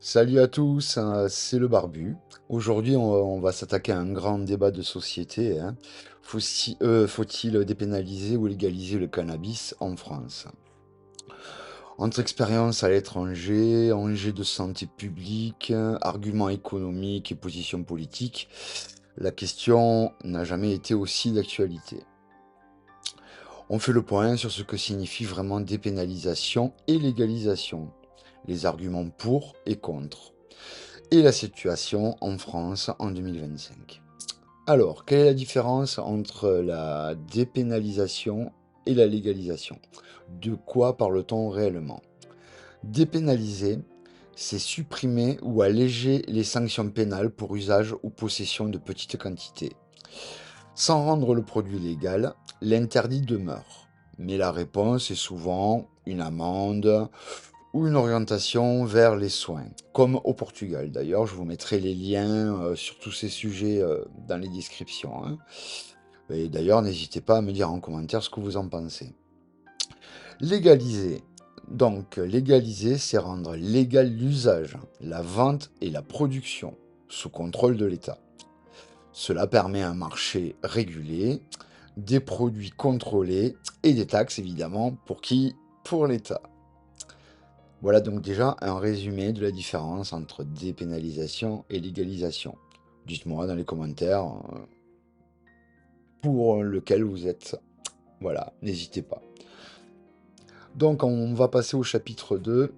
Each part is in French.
Salut à tous, c'est le Barbu. Aujourd'hui, on va s'attaquer à un grand débat de société, hein. Faut-il dépénaliser ou légaliser le cannabis en France? Entre expérience à l'étranger, enjeux de santé publique, arguments économiques et positions politiques, la question n'a jamais été aussi d'actualité. On fait le point sur ce que signifie vraiment dépénalisation et légalisation, les arguments pour et contre, et la situation en France en 2025. Alors, quelle est la différence entre la dépénalisation et la légalisation? De quoi parle-t-on réellement? Dépénaliser, c'est supprimer ou alléger les sanctions pénales pour usage ou possession de petites quantités. Sans rendre le produit légal, l'interdit demeure. Mais la réponse est souvent une amende ou une orientation vers les soins, comme au Portugal. D'ailleurs, je vous mettrai les liens sur tous ces sujets dans les descriptions, hein. Et d'ailleurs, n'hésitez pas à me dire en commentaire ce que vous en pensez. Légaliser. Donc, légaliser, c'est rendre légal l'usage, la vente et la production sous contrôle de l'État. Cela permet un marché régulé, des produits contrôlés et des taxes évidemment pour qui? Pour l'État. Voilà donc déjà un résumé de la différence entre dépénalisation et légalisation. Dites-moi dans les commentaires pour lequel vous êtes. Voilà, n'hésitez pas. Donc on va passer au chapitre 2,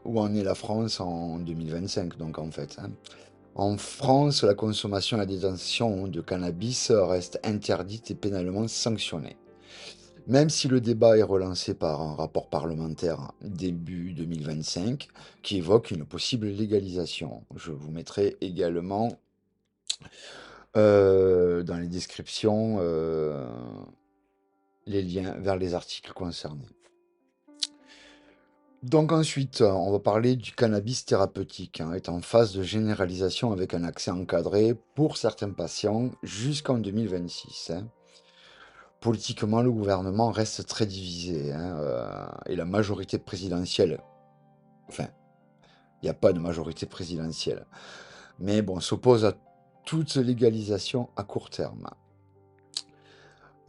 où en est la France en 2025, donc en fait, hein. En France, la consommation et la détention de cannabis reste interdite et pénalement sanctionnée. Même si le débat est relancé par un rapport parlementaire début 2025 qui évoque une possible légalisation. Je vous mettrai également dans les descriptions les liens vers les articles concernés. Donc ensuite, on va parler du cannabis thérapeutique, hein, est en phase de généralisation avec un accès encadré pour certains patients jusqu'en 2026, hein. Politiquement, le gouvernement reste très divisé, hein, et la majorité présidentielle, enfin, il n'y a pas de majorité présidentielle, mais bon, s'oppose à toute légalisation à court terme.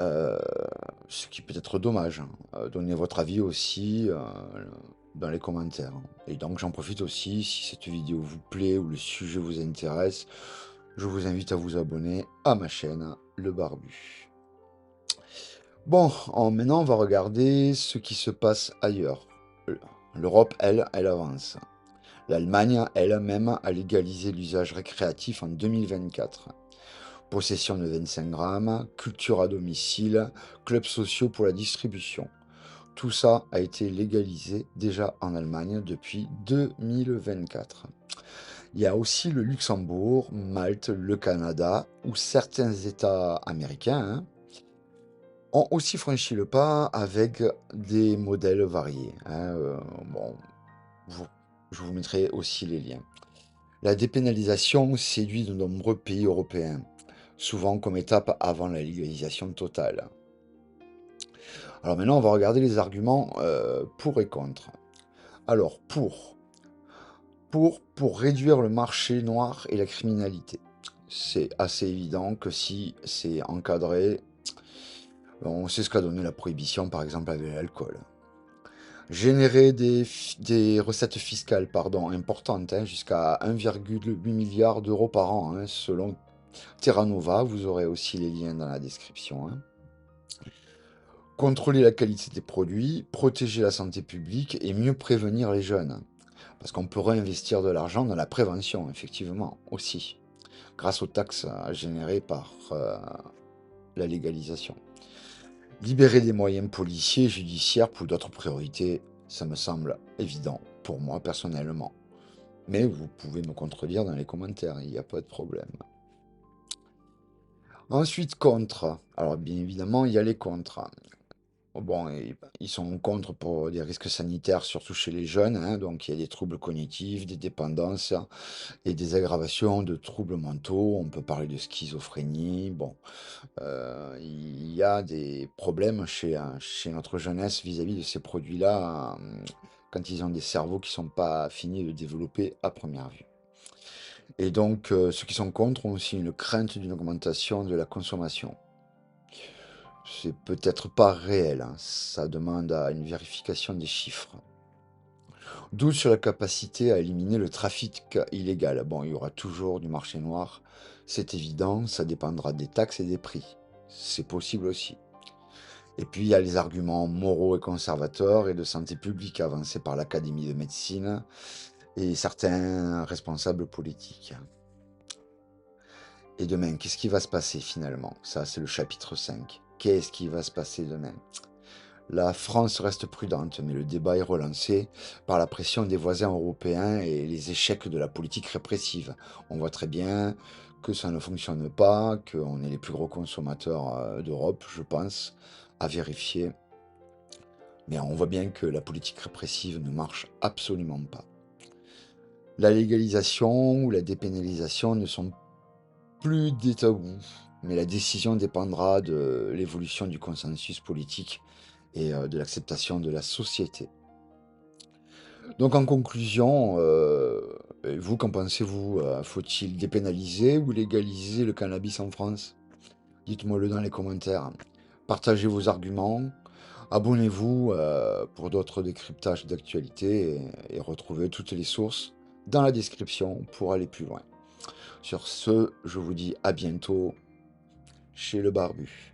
Euh, Ce qui peut être dommage, hein. Donnez votre avis aussi dans les commentaires, hein. Et donc j'en profite aussi, si cette vidéo vous plaît ou le sujet vous intéresse, je vous invite à vous abonner à ma chaîne, Le Barbu. Bon, maintenant on va regarder ce qui se passe ailleurs. L'Europe, elle avance. L'Allemagne, elle-même, a légalisé l'usage récréatif en 2024. Possession de 25 grammes, culture à domicile, clubs sociaux pour la distribution. Tout ça a été légalisé déjà en Allemagne depuis 2024. Il y a aussi le Luxembourg, Malte, le Canada ou certains États américains, hein, ont aussi franchi le pas avec des modèles variés, hein. Bon, vous- je vous mettrai aussi les liens. La dépénalisation séduit de nombreux pays européens, souvent comme étape avant la légalisation totale. Alors maintenant, on va regarder les arguments pour et contre. Alors, pour réduire le marché noir et la criminalité. C'est assez évident que si c'est encadré, on sait ce qu'a donné la prohibition, par exemple, avec l'alcool. Générer des recettes fiscales pardon, importantes, hein, jusqu'à 1,8 milliard d'euros par an, hein, selon Terra Nova. Vous aurez aussi les liens dans la description, hein. Contrôler la qualité des produits, protéger la santé publique et mieux prévenir les jeunes. Parce qu'on peut réinvestir de l'argent dans la prévention, effectivement, aussi, grâce aux taxes générées par la légalisation. Libérer des moyens policiers et judiciaires pour d'autres priorités, ça me semble évident pour moi personnellement. Mais vous pouvez me contredire dans les commentaires, il n'y a pas de problème. Ensuite, contre. Alors bien évidemment, il y a les contre. Bon, ils sont contre pour des risques sanitaires, surtout chez les jeunes, hein. Donc il y a des troubles cognitifs, des dépendances et des aggravations de troubles mentaux. On peut parler de schizophrénie. Bon, il y a des problèmes chez notre jeunesse vis-à-vis de ces produits-là, quand ils ont des cerveaux qui sont pas finis de développer à première vue. Et donc, ceux qui sont contre ont aussi une crainte d'une augmentation de la consommation. C'est peut-être pas réel, hein, ça demande à une vérification des chiffres. Doute sur la capacité à éliminer le trafic illégal. Bon, il y aura toujours du marché noir, c'est évident, ça dépendra des taxes et des prix. C'est possible aussi. Et puis, il y a les arguments moraux et conservateurs et de santé publique avancés par l'Académie de médecine et certains responsables politiques. Et demain, qu'est-ce qui va se passer finalement? Ça, c'est le chapitre 5. Qu'est-ce qui va se passer demain? La France reste prudente, mais le débat est relancé par la pression des voisins européens et les échecs de la politique répressive. On voit très bien que ça ne fonctionne pas, qu'on est les plus gros consommateurs d'Europe, je pense, à vérifier. Mais on voit bien que la politique répressive ne marche absolument pas. La légalisation ou la dépénalisation ne sont plus des tabous, mais la décision dépendra de l'évolution du consensus politique et de l'acceptation de la société. Donc en conclusion, et vous, qu'en pensez-vous? Faut-il dépénaliser ou légaliser le cannabis en France? Dites-moi-le dans les commentaires. Partagez vos arguments, abonnez-vous pour d'autres décryptages d'actualité et retrouvez toutes les sources dans la description pour aller plus loin. Sur ce, je vous dis à bientôt chez le barbu.